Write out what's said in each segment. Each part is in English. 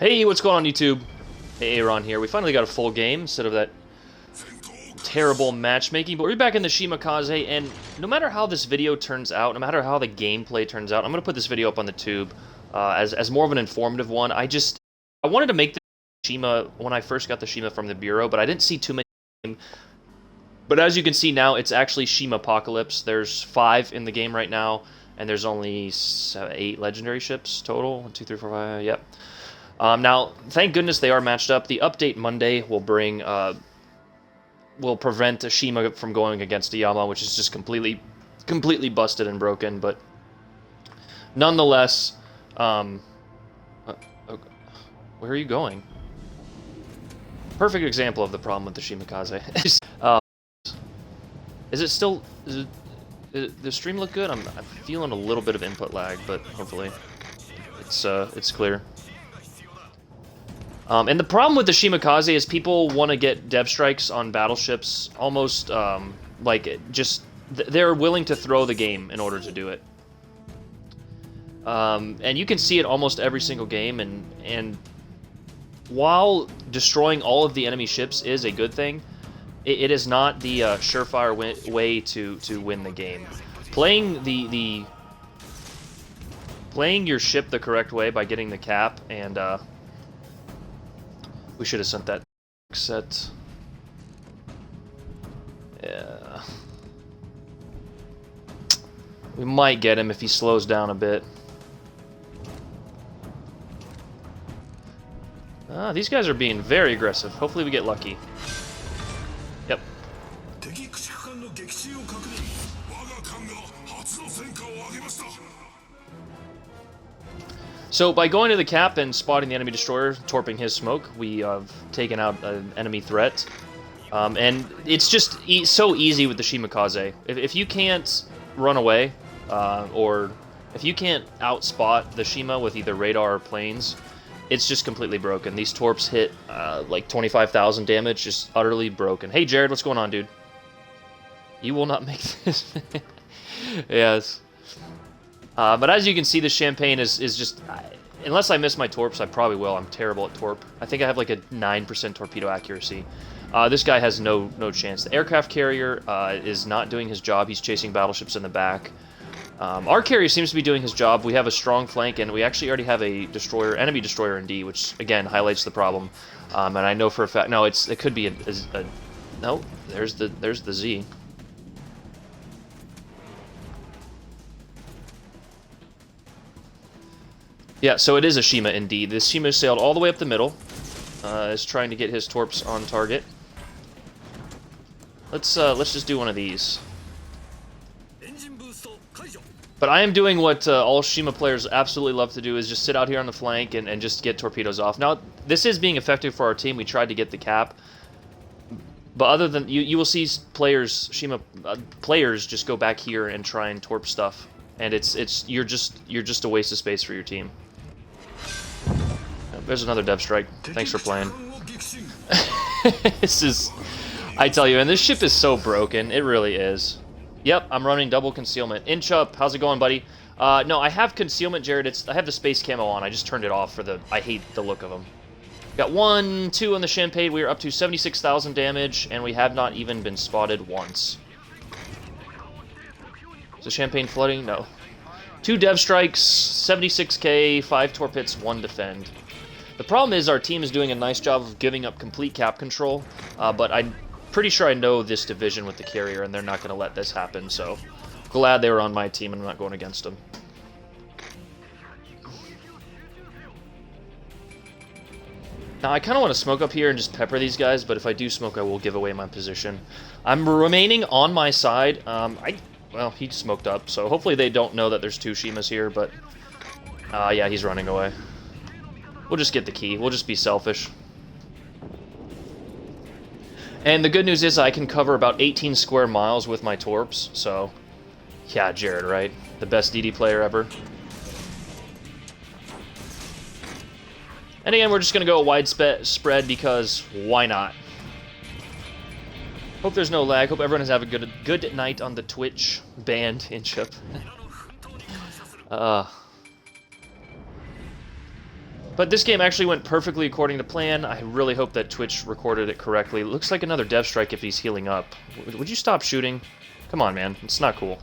Hey, what's going on YouTube? Hey, Aaron here. We finally got a full game instead of that terrible matchmaking, but we're back in the Shimakaze, and no matter how this video turns out, no matter how the gameplay turns out, I'm going to put this video up on the tube as more of an informative one. I wanted to make the Shima when I first got the Shima from the Bureau, but I didn't see too many. But as you can see now, it's actually Shima Apocalypse. There's 5 in the game right now, and there's only 8 legendary ships total. 1, 2, 3, 4, 5, yep. Now, thank goodness they are matched up. The update Monday will bring, will prevent a Shima from going against a Yama, which is just completely busted and broken. But nonetheless, where are you going? Perfect example of the problem with the Shimakaze. Is it still? Does the stream look good? I'm feeling a little bit of input lag, but hopefully it's clear. And the problem with the Shimakaze is people want to get dev strikes on battleships almost they're willing to throw the game in order to do it. And you can see it almost every single game, and while destroying all of the enemy ships is a good thing, it is not the surefire way to win the game. Playing playing your ship the correct way by getting the cap and we should have sent that set. Yeah. We might get him if he slows down a bit. These guys are being very aggressive. Hopefully we get lucky. Yep. So by going to the cap and spotting the enemy destroyer, torping his smoke, we have taken out an enemy threat. And it's just so easy with the Shimakaze. If you can't run away, or if you can't outspot the Shima with either radar or planes, it's just completely broken. These torps hit like 25,000 damage, just utterly broken. Hey Jared, what's going on, dude? You will not make this. Yes. But as you can see, the Champagne is just... unless I miss my torps, I probably will. I'm terrible at torp. I think I have like a 9% torpedo accuracy. This guy has no chance. The aircraft carrier is not doing his job. He's chasing battleships in the back. Our carrier seems to be doing his job. We have a strong flank, and we actually already have a destroyer, enemy destroyer in D, which, again, highlights the problem. And I know for a fact... No, it could be a no, there's the Z. Yeah, so it is a Shima indeed. This Shima sailed all the way up the middle. Is trying to get his torps on target. Let's just do one of these. But I am doing what all Shima players absolutely love to do, is just sit out here on the flank and just get torpedoes off. Now, this is being effective for our team. We tried to get the cap. But other than... You will see players, Shima players, just go back here and try and torp stuff. And you're just a waste of space for your team. There's another dev strike. Thanks for playing. This is... I tell you, and this ship is so broken. It really is. Yep, I'm running double concealment. Inch up. How's it going, buddy? No, I have concealment, Jared. I have the space camo on. I just turned it off for the... I hate the look of them. Got 1, 2 on the Champagne. We are up to 76,000 damage, and we have not even been spotted once. Is the Champagne flooding? No. 2 dev strikes, 76k, 5 torpits, 1 defend. The problem is our team is doing a nice job of giving up complete cap control, but I'm pretty sure I know this division with the carrier, and they're not going to let this happen, so glad they were on my team and I'm not going against them. Now, I kind of want to smoke up here and just pepper these guys, but if I do smoke, I will give away my position. I'm remaining on my side. Well, he smoked up, so hopefully they don't know that there's 2 Shimas here, but... yeah, he's running away. We'll just get the key. We'll just be selfish. And the good news is I can cover about 18 square miles with my torps, so... Yeah, Jared, right? The best DD player ever. And again, we're just going to go a wide spread because why not? Hope there's no lag. Hope everyone is having a good night on the Twitch band in ship. But this game actually went perfectly according to plan. I really hope that Twitch recorded it correctly. It looks like another Dev Strike if he's healing up. Would you stop shooting? Come on, man. It's not cool.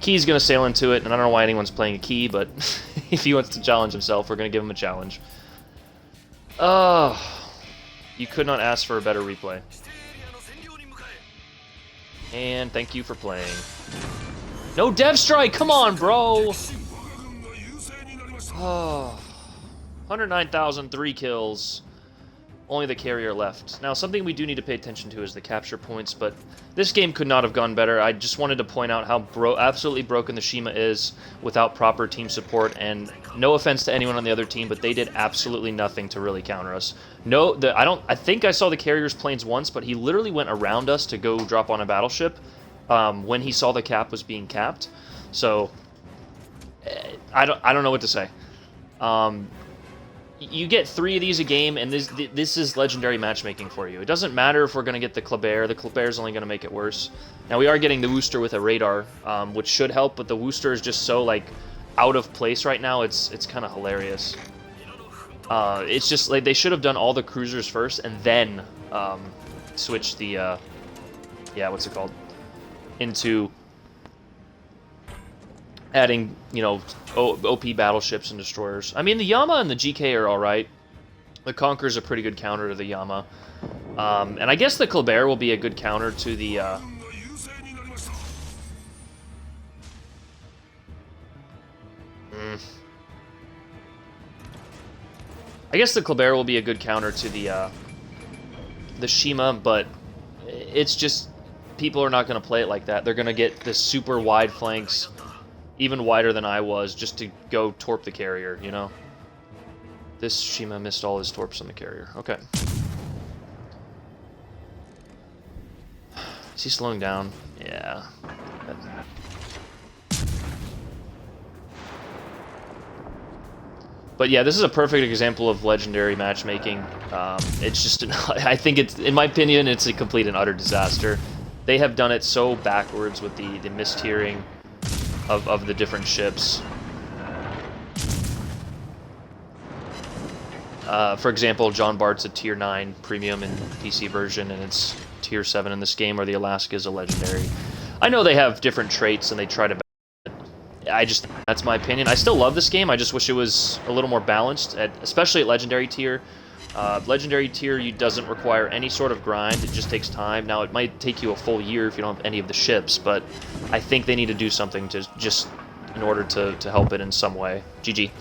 Key's gonna sail into it, and I don't know why anyone's playing a Key, but if he wants to challenge himself, we're gonna give him a challenge. You could not ask for a better replay. And thank you for playing. No Dev Strike! Come on, bro! Oh, 109,000, 3 kills. Only the carrier left. Now, something we do need to pay attention to is the capture points, but this game could not have gone better. I just wanted to point out how absolutely broken the Shima is without proper team support, and no offense to anyone on the other team, but they did absolutely nothing to really counter us. No, I think I saw the carrier's planes once, but he literally went around us to go drop on a battleship when he saw the cap was being capped. So, I don't know what to say. You get 3 of these a game, and this is legendary matchmaking for you. It doesn't matter if we're going to get the Kleber. The Kleber's only going to make it worse. Now, we are getting the Wooster with a radar, which should help, but the Wooster is just so, like, out of place right now, it's kind of hilarious. It's just, like, they should have done all the cruisers first, and then switch the, yeah, what's it called? Into adding, you know, OP battleships and destroyers. I mean, the Yama and the GK are alright. The Conqueror's a pretty good counter to the Yama. And I guess the Kleber will be a good counter to the... I guess the Kleber will be a good counter to the Shima, but it's just... people are not going to play it like that. They're going to get the super wide flanks, even wider than I was, just to go torp the carrier, you know? This Shima missed all his torps on the carrier. Okay. Is he slowing down? Yeah. But yeah, this is a perfect example of legendary matchmaking. It's just, I think it's, in my opinion, it's a complete and utter disaster. They have done it so backwards with the mistiering of the different ships. For example, John Bart's a tier 9 premium in PC version, and it's tier 7 in this game, or the Alaska is a legendary. I know they have different traits, and they try to... that's my opinion. I still love this game, I just wish it was a little more balanced, especially at legendary tier. Legendary tier doesn't require any sort of grind, it just takes time. Now, it might take you a full year if you don't have any of the ships, but I think they need to do something to just in order to help it in some way. GG.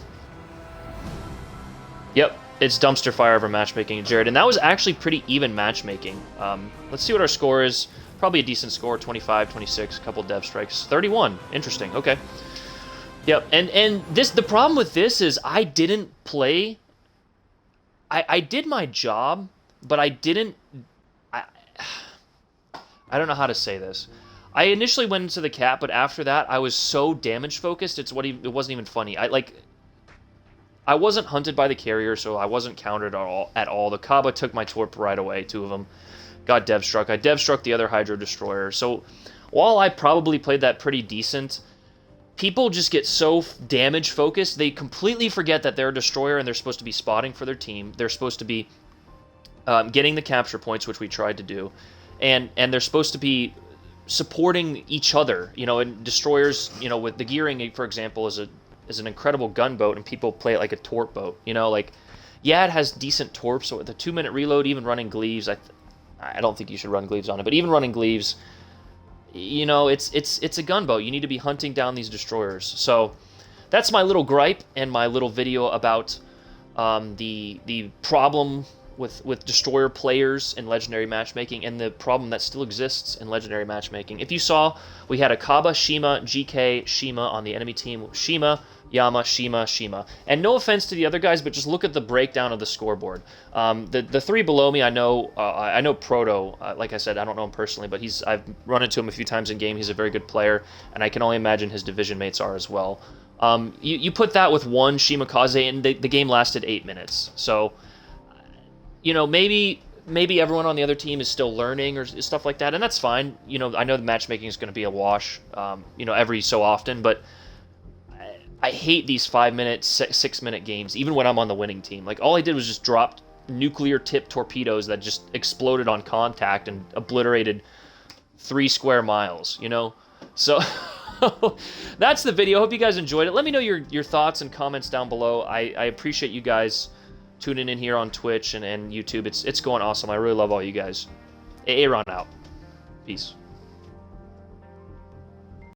Yep, it's dumpster fire over matchmaking, Jared, and that was actually pretty even matchmaking. Let's see what our score is. Probably a decent score, 25, 26, a couple dev strikes. 31, interesting, okay. Yep, and the problem with this is I didn't play... I did my job, but I didn't... I don't know how to say this. I initially went into the cap, but after that, I was so damage focused, it wasn't even funny. I wasn't hunted by the carrier, so I wasn't countered at all. The Kaba took my torp right away, 2 of them. Got dev struck. I dev struck the other Hydro Destroyer. So while I probably played that pretty decent, people just get so damage focused, they completely forget that they're a destroyer and they're supposed to be spotting for their team. They're supposed to be getting the capture points, which we tried to do, and they're supposed to be supporting each other. You know, and destroyers, you know, with the gearing, for example, is an incredible gunboat, and people play it like a torp boat. You know, like, yeah, it has decent torps. So with the 2-minute reload, even running Gleaves, I don't think you should run Gleaves on it, but even running Gleaves, you know, it's a gunboat. You need to be hunting down these destroyers. So that's my little gripe and my little video about the problem with destroyer players in legendary matchmaking, and the problem that still exists in legendary matchmaking. If you saw, we had a Kaba, Shima, GK, Shima on the enemy team. Shima, Yama, Shima, Shima. And no offense to the other guys, but just look at the breakdown of the scoreboard. The 3 below me, I know Proto. Like I said, I don't know him personally, but I've run into him a few times in game. He's a very good player, and I can only imagine his division mates are as well. You put that with 1 Shimakaze, and the game lasted 8 minutes. So, you know, maybe everyone on the other team is still learning or stuff like that, and that's fine. You know, I know the matchmaking is going to be a wash, you know, every so often, but I hate these 5-minute, 6-minute games, even when I'm on the winning team. Like, all I did was just drop nuclear-tipped torpedoes that just exploded on contact and obliterated 3 square miles, you know? So, that's the video. Hope you guys enjoyed it. Let me know your thoughts and comments down below. I appreciate you guys tuning in here on Twitch and YouTube. It's going awesome. I really love all you guys. Aaron out. Peace.